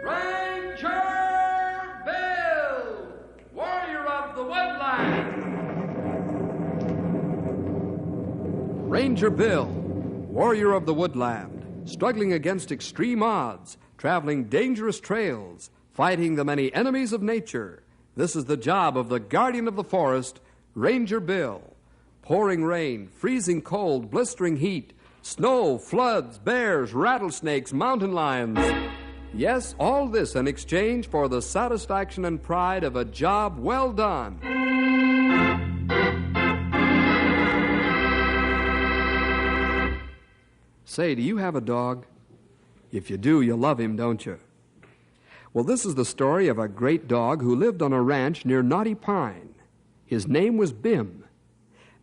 Ranger Bill, warrior of the woodland. Ranger Bill, warrior of the woodland, struggling against extreme odds, traveling dangerous trails, fighting the many enemies of nature. This is the job of the guardian of the forest, Ranger Bill. Pouring rain, freezing cold, blistering heat, snow, floods, bears, rattlesnakes, mountain lions. Yes, all this in exchange for the satisfaction and pride of a job well done. Say, do you have a dog? If you do, you love him, don't you? Well, this is the story of a great dog who lived on a ranch near Knotty Pine. His name was Bim.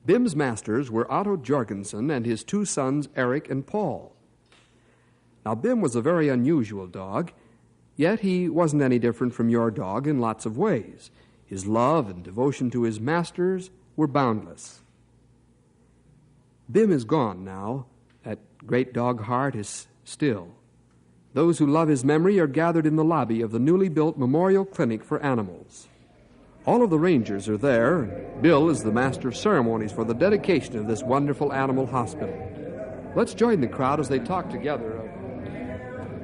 Bim's masters were Otto Jorgensen and his two sons, Eric and Paul. Now, Bim was a very unusual dog, yet he wasn't any different from your dog in lots of ways. His love and devotion to his masters were boundless. Bim is gone now. That great dog heart is still. Those who love his memory are gathered in the lobby of the newly built Memorial Clinic for Animals. All of the rangers are there, and Bill is the master of ceremonies for the dedication of this wonderful animal hospital. Let's join the crowd as they talk together.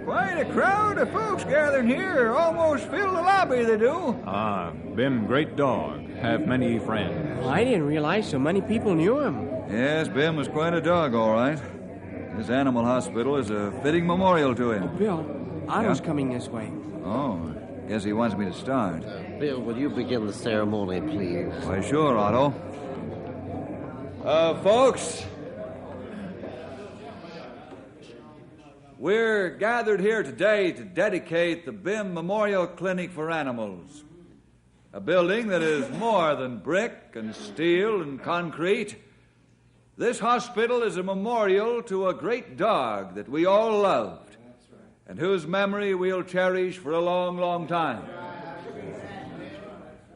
Quite a crowd of folks gathering here. Almost fill the lobby, they do. Bim, great dog. Have many friends. Well, I didn't realize so many people knew him. Yes, Bim was quite a dog, all right. This animal hospital is a fitting memorial to him. Oh, Bill, Otto's coming this way. Oh, guess he wants me to start. Bill, will you begin the ceremony, please? Why, sure, Otto. Folks, we're gathered here today to dedicate the Bim Memorial Clinic for Animals, a building that is more than brick and steel and concrete. This hospital is a memorial to a great dog that we all loved and whose memory we'll cherish for a long, long time.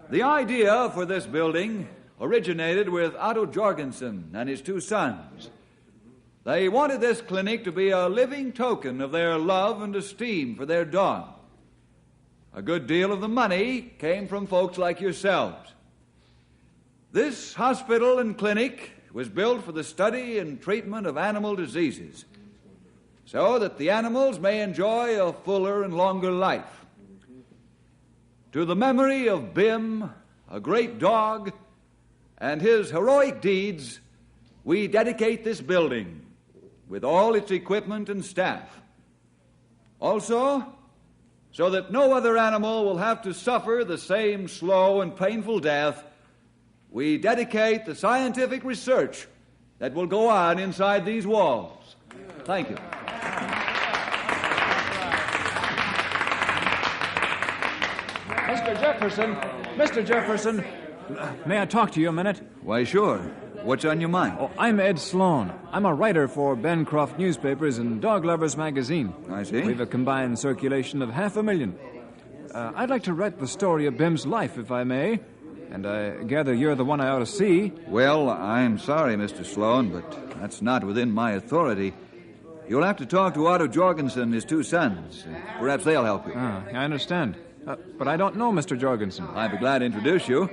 The idea for this building originated with Otto Jorgensen and his two sons. They wanted this clinic to be a living token of their love and esteem for their dog. A good deal of the money came from folks like yourselves. This hospital and clinic was built for the study and treatment of animal diseases so that the animals may enjoy a fuller and longer life. To the memory of Bim, a great dog, and his heroic deeds, we dedicate this building with all its equipment and staff. Also, so that no other animal will have to suffer the same slow and painful death, we dedicate the scientific research that will go on inside these walls. Thank you. Mr. Jefferson, may I talk to you a minute? Why, sure. What's on your mind? Oh, I'm Ed Sloan. I'm a writer for Bencroft Newspapers and Dog Lovers Magazine. I see. We've a combined circulation of 500,000. I'd like to write the story of Bim's life, if I may. And I gather you're the one I ought to see. Well, I'm sorry, Mr. Sloan, but that's not within my authority. You'll have to talk to Otto Jorgensen and his two sons. Perhaps they'll help you. I understand. But I don't know Mr. Jorgensen. I'd be glad to introduce you.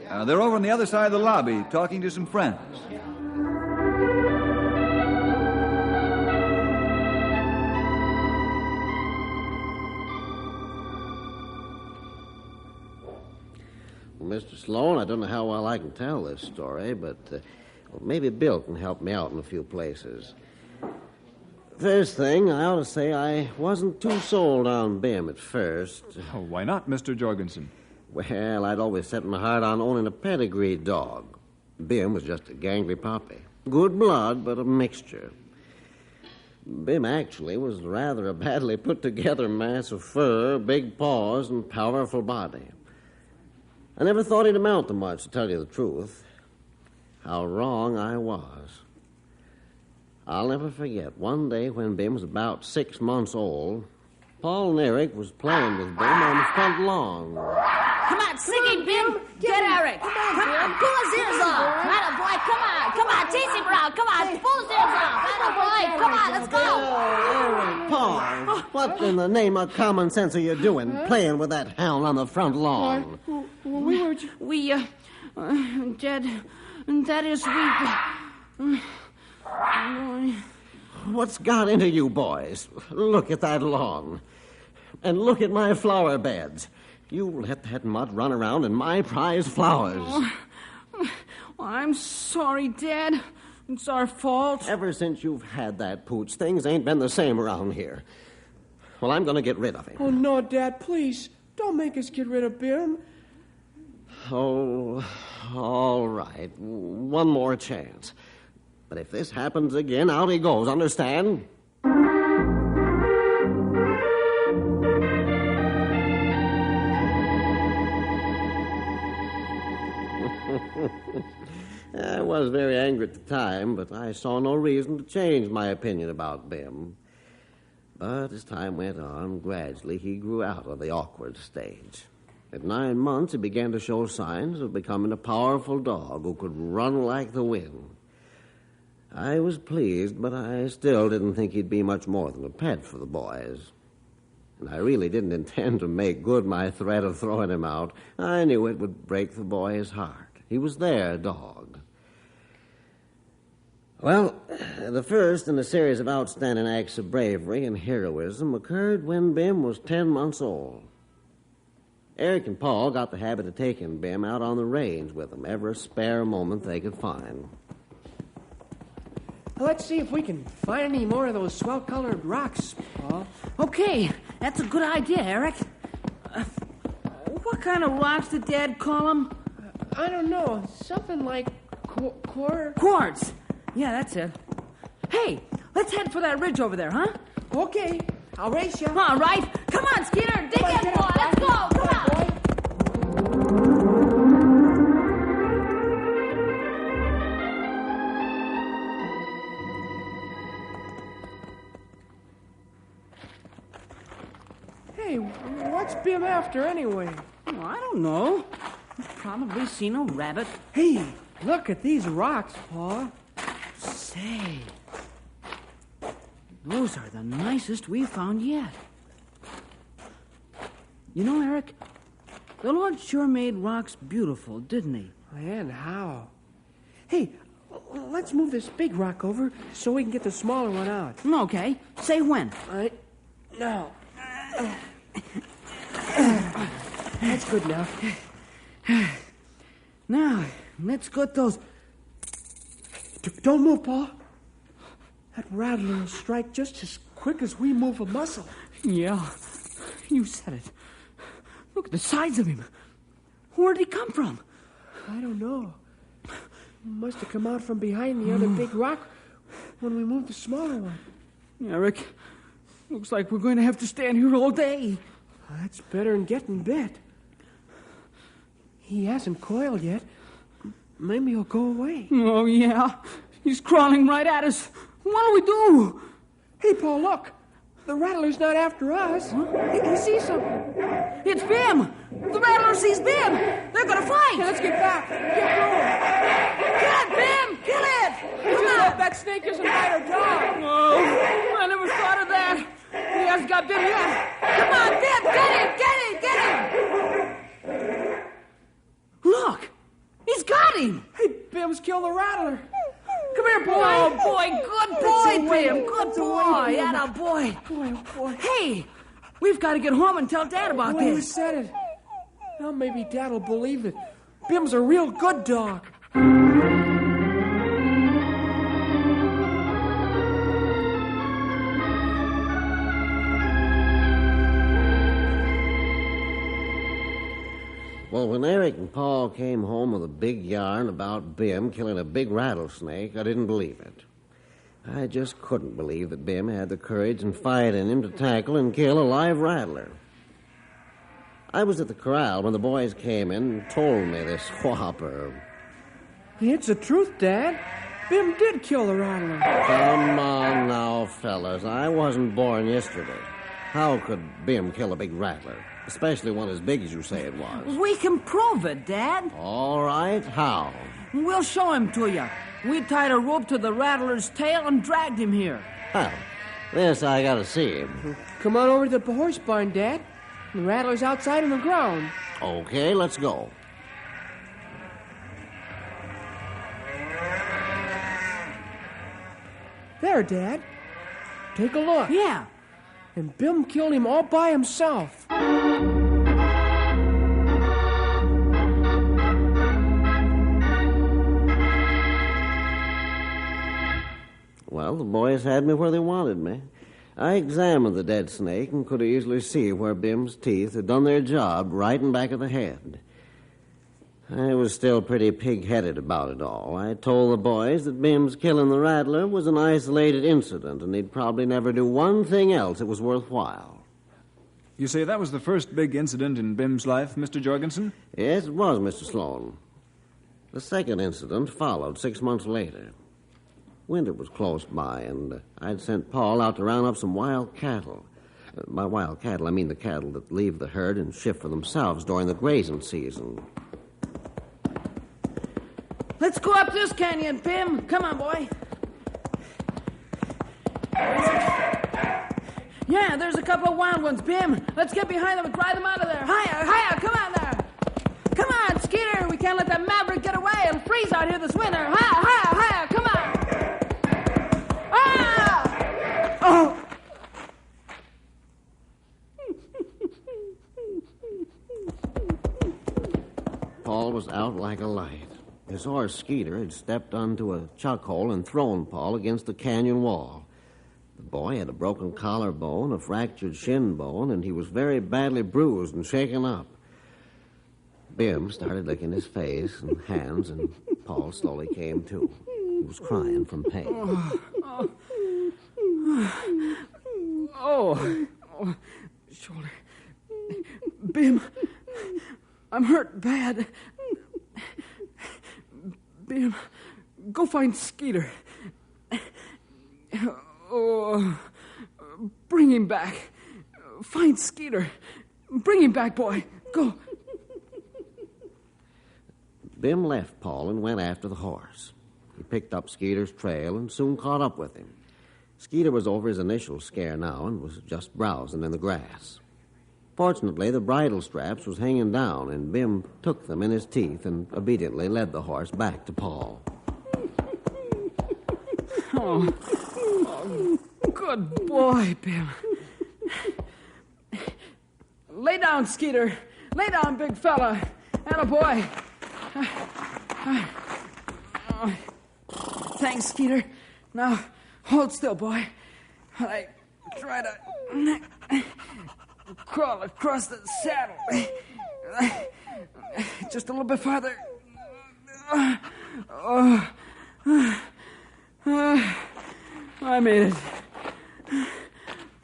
They're over on the other side of the lobby talking to some friends. Mr. Sloan, I don't know how well I can tell this story, but maybe Bill can help me out in a few places. First thing, I ought to say I wasn't too sold on Bim at first. Oh, why not, Mr. Jorgensen? Well, I'd always set my heart on owning a pedigree dog. Bim was just a gangly puppy. Good blood, but a mixture. Bim actually was rather a badly put-together mass of fur, big paws, and powerful body. I never thought he'd amount to much, to tell you the truth. How wrong I was. I'll never forget one day when Bim was about 6 months old. Paul and Eric was playing with Bim on the front lawn. Come on, singing, Bim. Get Eric. Come on, pull his ears off. Atta boy, come on, tease him around. Come on, pull his ears off. Atta boy, come on, let's go. Eric, Paul. What in the name of common sense are you doing, playing with that hound on the front lawn? Dad, that is, What's got into you boys? Look at that lawn. And look at my flower beds. You let that mutt run around in my prize flowers. I'm sorry, Dad. It's our fault. Ever since you've had that pooch, things ain't been the same around here. Well, I'm going to get rid of him. Oh, no, Dad, please. Don't make us get rid of Bim. Oh, all right. One more chance. But if this happens again, out he goes, understand? I was very angry at the time, but I saw no reason to change my opinion about Bim. But as time went on, gradually he grew out of the awkward stage. At 9 months, he began to show signs of becoming a powerful dog who could run like the wind. I was pleased, but I still didn't think he'd be much more than a pet for the boys. And I really didn't intend to make good my threat of throwing him out. I knew it would break the boy's heart. He was their dog. Well, the first in a series of outstanding acts of bravery and heroism occurred when Bim was 10 months old. Eric and Paul got the habit of taking Bim out on the range with them every spare moment they could find. Let's see if we can find any more of those swell-colored rocks, Paul. Okay, that's a good idea, Eric. What kind of rocks did Dad call them? I don't know. Something like quartz. Yeah, that's it. Hey, let's head for that ridge over there, huh? Okay, I'll race you. All right. Come on, Skeeter. Dig in, boy. Let's go. Come on. Hey, what's Bim after anyway? Oh, I don't know. He's probably seen a rabbit. Hey, look at these rocks, Paul. Say, those are the nicest we've found yet. You know, Eric, the Lord sure made rocks beautiful, didn't he? And how? Hey, let's move this big rock over so we can get the smaller one out. Okay. Say when. Right now. That's good enough. Now, let's get those... Don't move, Paul. That rattler will strike just as quick as we move a muscle. Yeah, you said it. Look at the size of him. Where'd he come from? I don't know. He must have come out from behind the other big rock when we moved the smaller one. Eric, looks like we're going to have to stand here all day. That's better than getting bit. He hasn't coiled yet. Maybe he'll go away. Oh, yeah. He's crawling right at us. What'll we do? Hey, Paul, look. The rattler's not after us. He sees something. It's Bim. The rattler sees Bim. They're going to fight. Hey, let's get back. Get going. Kill it, Bim. Kill it. Come on. Hope that snake isn't bite our dog. Oh, I never thought of that. He hasn't got Bim yet. Come on, Bim. Get him. Look. He's got him. Hey, Bim's killed the rattler. Come here, boy. Oh, boy. Good boy, Bim. Good boy. Atta boy. Boy. Hey, we've got to get home and tell Dad about Well, you this. said it. Now maybe Dad will believe it. Bim's a real good dog. Well, when Eric and Paul came home with a big yarn about Bim killing a big rattlesnake, I didn't believe it. I just couldn't believe that Bim had the courage and fight in him to tackle and kill a live rattler. I was at the corral when the boys came in and told me this whopper. It's the truth, Dad. Bim did kill the rattler. Come on now, fellas. I wasn't born yesterday. How could Bim kill a big rattler? Especially one as big as you say it was. We can prove it, Dad. All right, how? We'll show him to you. We tied a rope to the rattler's tail and dragged him here. How? This I gotta see. Come on over to the horse barn, Dad. The rattler's outside on the ground. Okay, let's go. There, Dad. Take a look. Yeah. And Bim killed him all by himself. Well, the boys had me where they wanted me. I examined the dead snake and could easily see where Bim's teeth had done their job right in back of the head. I was still pretty pig-headed about it all. I told the boys that Bim's killing the rattler was an isolated incident, and he'd probably never do one thing else that was worthwhile. You say that was the first big incident in Bim's life, Mr. Jorgensen? Yes, it was, Mr. Sloan. The second incident followed 6 months later. Winter was close by, and I'd sent Paul out to round up some wild cattle. By wild cattle, I mean the cattle that leave the herd and shift for themselves during the grazing season. Let's go up this canyon, Bim. Come on, boy. Yeah, there's a couple of wild ones, Bim. Let's get behind them and drive them out of there. Higher, higher, come on there. Come on, Skeeter. We can't let that maverick get away. It'll freeze out here this winter. Higher, higher, higher, come on. Ah! Oh! Paul was out like a light. His horse, Skeeter, had stepped onto a chuck hole and thrown Paul against the canyon wall. The boy had a broken collarbone, a fractured shin bone, and he was very badly bruised and shaken up. Bim started licking his face and hands, and Paul slowly came to. He was crying from pain. Oh, shoulder. Bim, I'm hurt bad. Bim, go find Skeeter. Oh, bring him back. Find Skeeter. Bring him back, boy. Go. Bim left Paul and went after the horse. He picked up Skeeter's trail and soon caught up with him. Skeeter was over his initial scare now and was just browsing in the grass. Fortunately, the bridle straps was hanging down, and Bim took them in his teeth and obediently led the horse back to Paul. Oh, good boy, Bim. Lay down, Skeeter. Lay down, big fella. Attaboy. Thanks, Skeeter. Now, hold still, boy. While I try to crawl across the saddle. Just a little bit farther. I made it.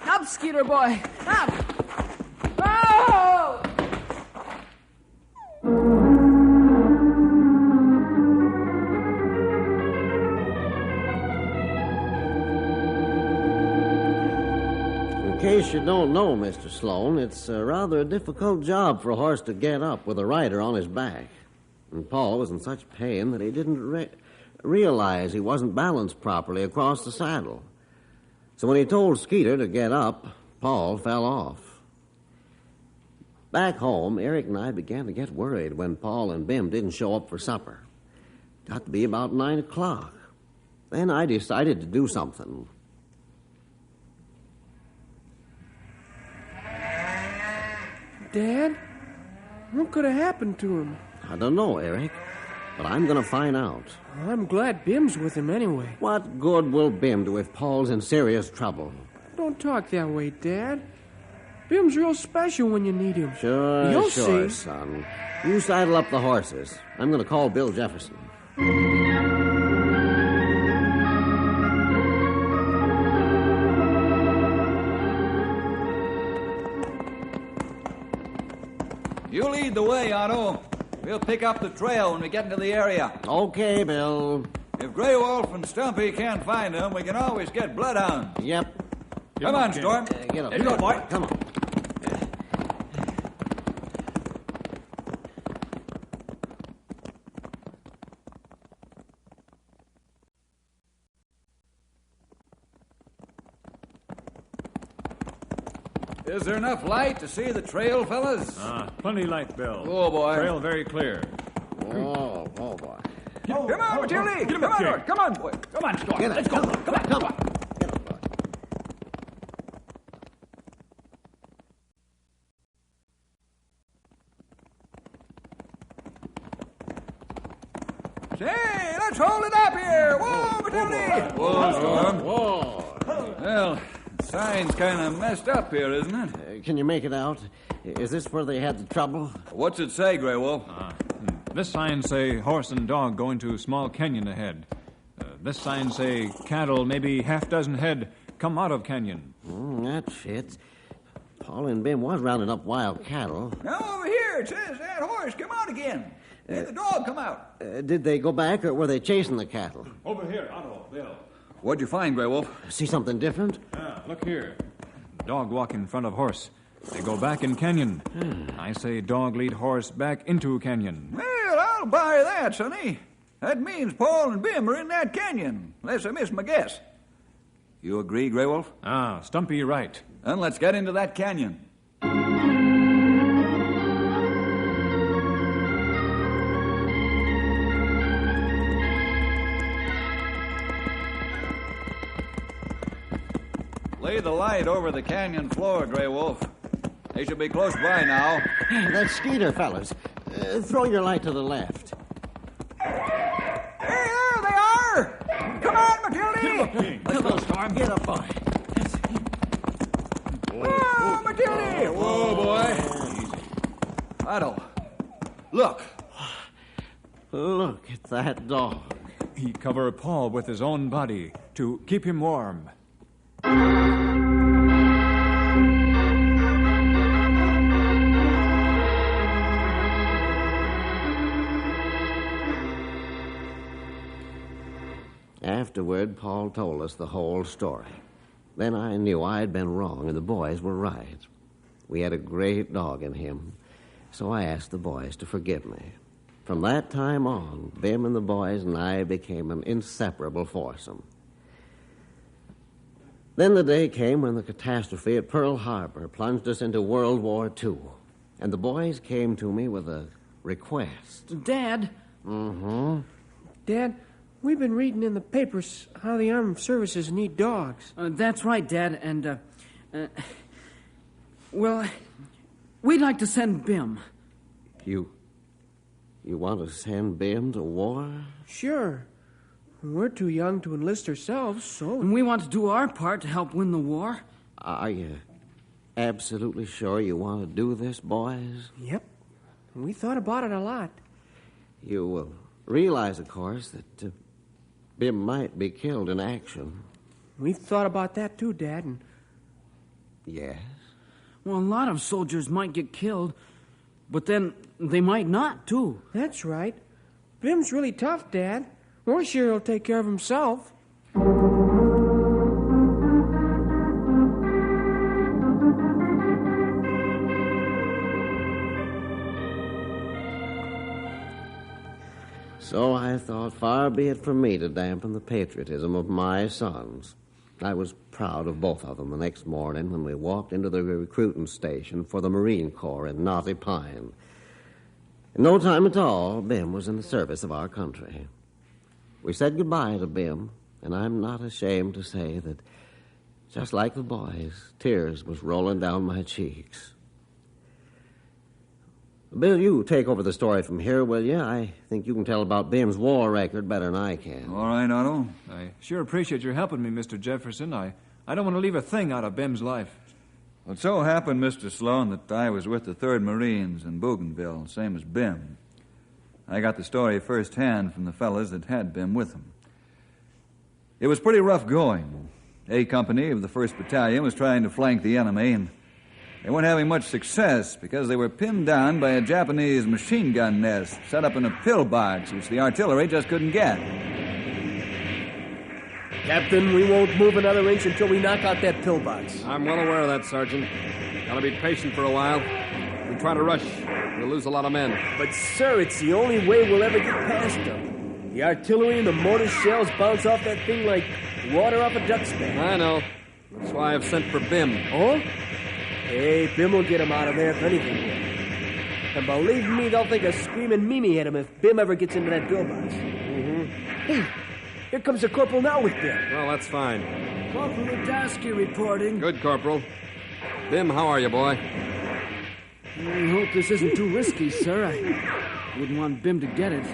Up, Skeeter boy. Up. Oh! In case you don't know, Mr. Sloan, it's rather a difficult job for a horse to get up with a rider on his back. And Paul was in such pain that he didn't realize he wasn't balanced properly across the saddle. So when he told Skeeter to get up, Paul fell off. Back home, Eric and I began to get worried when Paul and Bim didn't show up for supper. Got to be about 9 o'clock. Then I decided to do something. Dad, what could have happened to him? I don't know, Eric, but I'm going to find out. Well, I'm glad Bim's with him anyway. What good will Bim do if Paul's in serious trouble? Don't talk that way, Dad. Bim's real special when you need him. Sure, You'll sure, see. son. You saddle up the horses. I'm going to call Bill Jefferson. You lead the way, Otto. We'll pick up the trail when we get into the area. Okay, Bill. If Grey Wolf and Stumpy can't find them, we can always get bloodhounds. Yep. Come on, Storm. Get up. Here you go, boy. Come on. Is there enough light to see the trail, fellas? Plenty light, Bill. Oh, boy. Trail very clear. Oh, boy. Come on, Matilda. Come on, George. Come on, boy. Come on, Storm. Get up. Let's go. Come on. Get up, boy. Say, let's hold it up here. Whoa, Matilda. Whoa, Storm. Whoa. Well, the sign's kind of messed up here, isn't it? Can you make it out? Is this where they had the trouble? What's it say, Grey Wolf? This sign say horse and dog going to small canyon ahead. This sign say cattle, maybe half dozen head, come out of canyon. That fits. Paul and Bim was rounding up wild cattle. Now, over here, it says that horse come out again. And the dog come out. Did they go back, or were they chasing the cattle? Over here, Otto, Bill. What'd you find, Grey Wolf? See something different? Look here. Dog walk in front of horse. They go back in canyon. I say dog lead horse back into canyon. Well, I'll buy that, sonny. That means Paul and Bim are in that canyon, unless I miss my guess. You agree, Grey Wolf? Stumpy right. Then let's get into that canyon. Lay the light over the canyon floor, Grey Wolf. They should be close by now. That's Skeeter, fellas. Throw your light to the left. Hey, there they are! Come on, Matilda! Let's go, Storm. Get up, boy. Whoa, Matilda! Whoa, boy. Otto, look. Look at that dog. He cover Paul with his own body to keep him warm. Afterward, Paul told us the whole story. Then I knew I had been wrong and the boys were right. We had a great dog in him, so I asked the boys to forgive me. From that time on, Bim and the boys and I became an inseparable foursome. Then the day came when the catastrophe at Pearl Harbor plunged us into World War II, and the boys came to me with a request. Dad? Dad, we've been reading in the papers how the armed services need dogs. That's right, Dad, and, well, we'd like to send Bim. You want to send Bim to war? Sure. We're too young to enlist ourselves, so... And we want to do our part to help win the war. Are you absolutely sure you want to do this, boys? Yep. We thought about it a lot. You will realize, of course, that Bim might be killed in action. We've thought about that too, Dad, and... Yes? Well, a lot of soldiers might get killed, but then they might not, too. That's right. Bim's really tough, Dad. We're sure he'll take care of himself. So I thought, far be it from me to dampen the patriotism of my sons. I was proud of both of them the next morning when we walked into the recruiting station for the Marine Corps in Knotty Pine. In no time at all, Bim was in the service of our country. We said goodbye to Bim, and I'm not ashamed to say that, just like the boys, tears was rolling down my cheeks. Bill, you take over the story from here, will you? I think you can tell about Bim's war record better than I can. All right, Otto. I sure appreciate your helping me, Mr. Jefferson. I don't want to leave a thing out of Bim's life. Well, it so happened, Mr. Sloan, that I was with the 3rd Marines in Bougainville, same as Bim. I got the story firsthand from the fellas that had Bim with them. It was pretty rough going. A company of the 1st Battalion was trying to flank the enemy, and they weren't having much success because they were pinned down by a Japanese machine gun nest set up in a pillbox, which the artillery just couldn't get. Captain, we won't move another inch until we knock out that pillbox. I'm well aware of that, Sergeant. Gotta be patient for a while. If we try to rush, we'll lose a lot of men. But, sir, it's the only way we'll ever get past them. The artillery and the mortar shells bounce off that thing like water off a duck's back. I know. That's why I've sent for Bim. Oh? Hey, Bim will get him out of there if anything will. And believe me, they'll think a screaming Mimi hit him if Bim ever gets into that pillbox. Hey, here comes the corporal now with Bim. Well, that's fine. Corporal Udowski reporting. Good, Corporal. Bim, how are you, boy? I hope this isn't too risky, sir. I wouldn't want Bim to get it.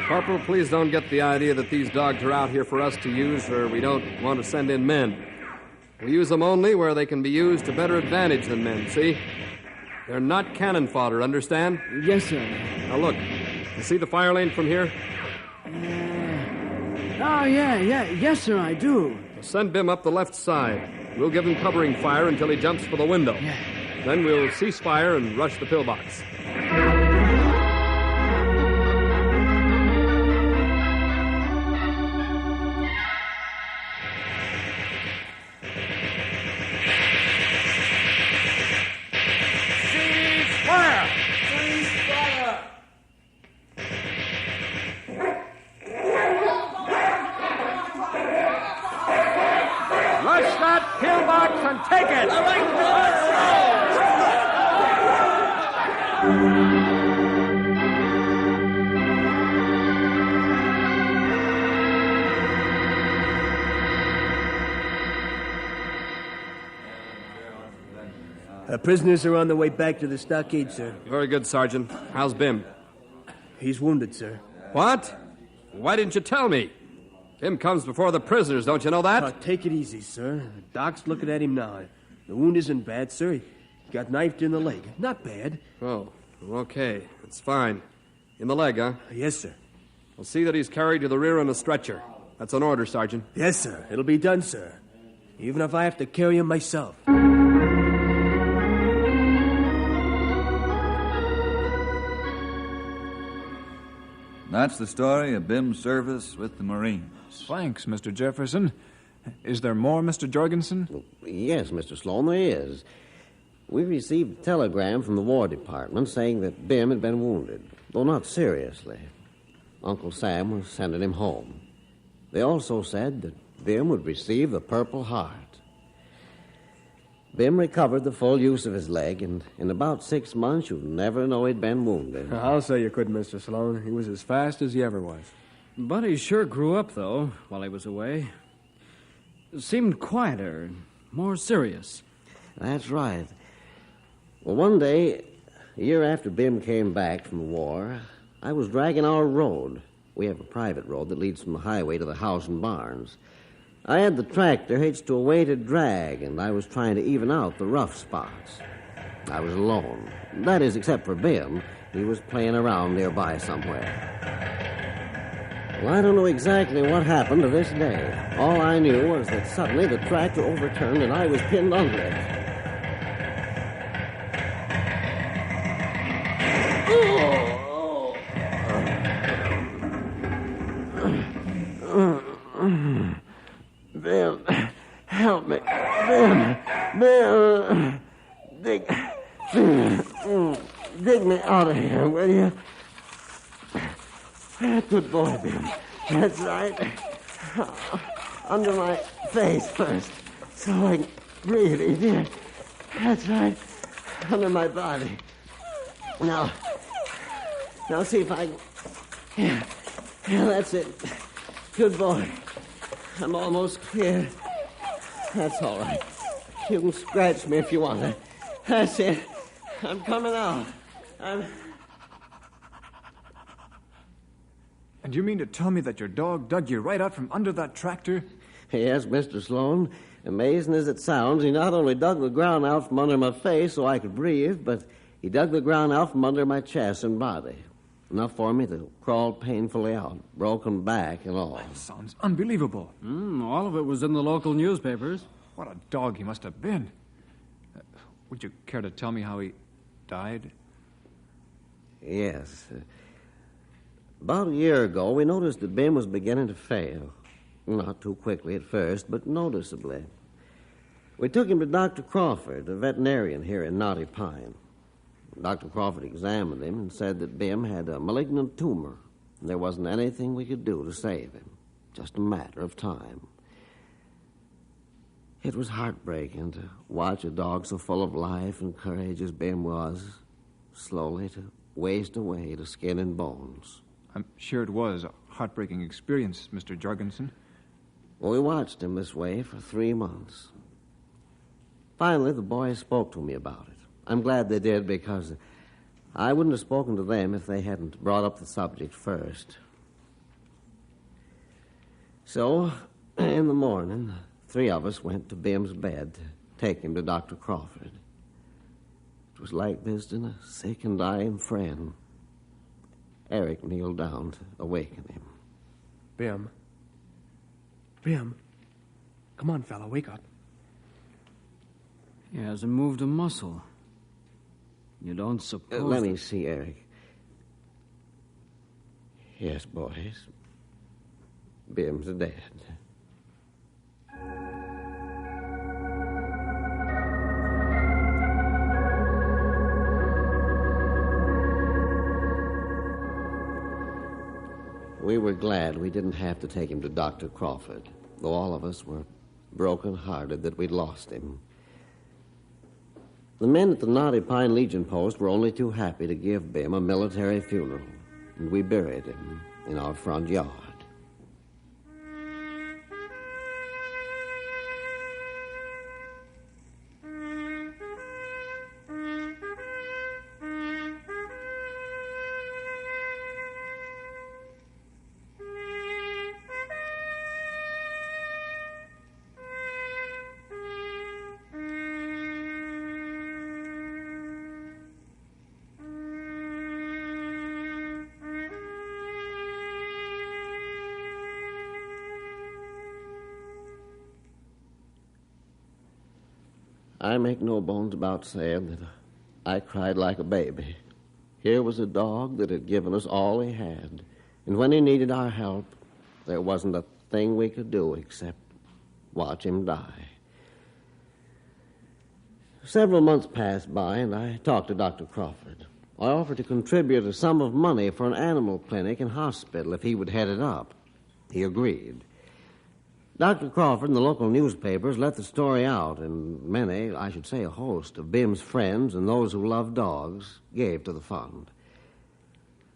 Corporal, please don't get the idea that these dogs are out here for us to use, or we don't want to send in men. We use them only where they can be used to better advantage than men, see? They're not cannon fodder, understand? Yes, sir. Now look, you see the fire lane from here? Yes, sir, I do. Send Bim up the left side. We'll give him covering fire until he jumps for the window. Yeah. Then we'll cease fire and rush the pillbox. Rush that pillbox and take it! All right, Prisoners are on their way back to the stockade, sir. Very good, Sergeant. How's Bim? He's wounded, sir. What? Why didn't you tell me? Bim comes before the prisoners, don't you know that? Take it easy, sir. The doc's looking at him now. The wound isn't bad, sir. He got knifed in the leg. Not bad. Oh, okay. It's fine. In the leg, huh? Yes, sir. We'll see that he's carried to the rear on a stretcher. That's an order, Sergeant. Yes, sir. It'll be done, sir. Even if I have to carry him myself. That's the story of Bim's service with the Marines. Thanks, Mr. Jefferson. Is there more, Mr. Jorgensen? Well, yes, Mr. Sloan, there is. We received a telegram from the War Department saying that Bim had been wounded, though not seriously. Uncle Sam was sending him home. They also said that Bim would receive the Purple Heart. Bim recovered the full use of his leg, and in about 6 months, you'd never know he'd been wounded. I'll say you could, Mr. Sloan. He was as fast as he ever was. But he sure grew up, though, while he was away. Seemed quieter, more serious. That's right. Well, one day, a year after Bim came back from the war, I was dragging our road. We have a private road that leads from the highway to the house and barns. I had the tractor hitched to a weighted drag, and I was trying to even out the rough spots. I was alone. That is, except for Bim. He was playing around nearby somewhere. Well, I don't know exactly what happened to this day. All I knew was that suddenly the tractor overturned and I was pinned under it. Bim, help me. Bim, dig me out of here, will you? Good boy, Bim. That's right. Under my face first, so I can breathe easier. That's right. Under my body. Now see if I can... Yeah, that's it. Good boy. I'm almost clear. That's all right. You can scratch me if you want to. That's it. I'm coming out. And you mean to tell me that your dog dug you right out from under that tractor? Yes, Mr. Sloan. Amazing as it sounds, he not only dug the ground out from under my face so I could breathe, but he dug the ground out from under my chest and body. Enough for me to crawl painfully out, broken back and all. That sounds unbelievable. All of it was in the local newspapers. What a dog he must have been. Would you care to tell me how he died? Yes. About a year ago, we noticed that Bim was beginning to fail. Not too quickly at first, but noticeably. We took him to Dr. Crawford, a veterinarian here in Knotty Pine. Dr. Crawford examined him and said that Bim had a malignant tumor. And there wasn't anything we could do to save him. Just a matter of time. It was heartbreaking to watch a dog so full of life and courage as Bim was, slowly to waste away to skin and bones. I'm sure it was a heartbreaking experience, Mr. Jorgensen. Well, we watched him this way for 3 months. Finally, the boys spoke to me about it. I'm glad they did, because I wouldn't have spoken to them if they hadn't brought up the subject first. So, in the morning, the 3 of us went to Bim's bed to take him to Dr. Crawford. It was like visiting a sick and dying friend. Eric kneeled down to awaken him. Bim. Bim. Come on, fella, wake up. He hasn't moved a muscle. You don't suppose... Let me see, Eric. Yes, boys. Bim's dead. We were glad we didn't have to take him to Dr. Crawford, though all of us were broken-hearted that we'd lost him. The men at the Knotty Pine Legion post were only too happy to give Bim a military funeral, and we buried him in our front yard. I make no bones about saying that I cried like a baby. Here was a dog that had given us all he had, and when he needed our help, there wasn't a thing we could do except watch him die. Several months passed by, and I talked to Dr. Crawford. I offered to contribute a sum of money for an animal clinic and hospital if he would head it up. He agreed. Dr. Crawford and the local newspapers let the story out, and many, I should say a host, of Bim's friends and those who love dogs gave to the fund.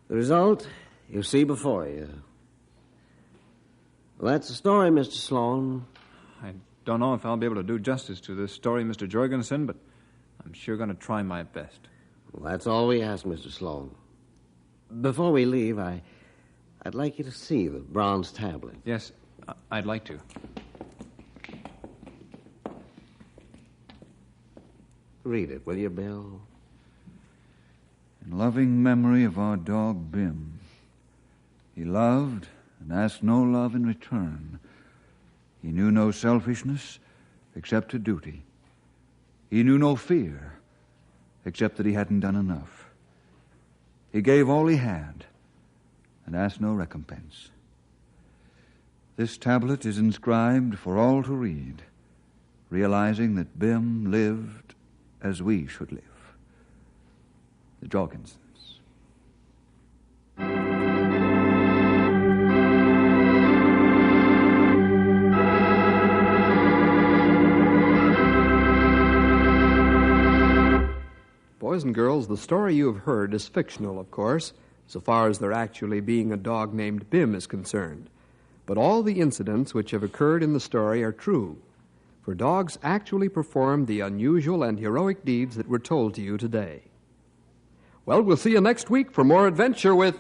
The result, you see before you. Well, that's the story, Mr. Sloan. I don't know if I'll be able to do justice to this story, Mr. Jorgensen, but I'm sure going to try my best. Well, that's all we ask, Mr. Sloan. Before we leave, I'd like you to see the bronze tablet. Yes, I'd like to. Read it, will you, Bill? In loving memory of our dog, Bim. He loved and asked no love in return. He knew no selfishness except to duty. He knew no fear except that he hadn't done enough. He gave all he had and asked no recompense. This tablet is inscribed for all to read, realizing that Bim lived as we should live. The Jorgensens. Boys and girls, the story you have heard is fictional, of course, so far as there actually being a dog named Bim is concerned. But all the incidents which have occurred in the story are true, for dogs actually performed the unusual and heroic deeds that were told to you today. Well, we'll see you next week for more adventure with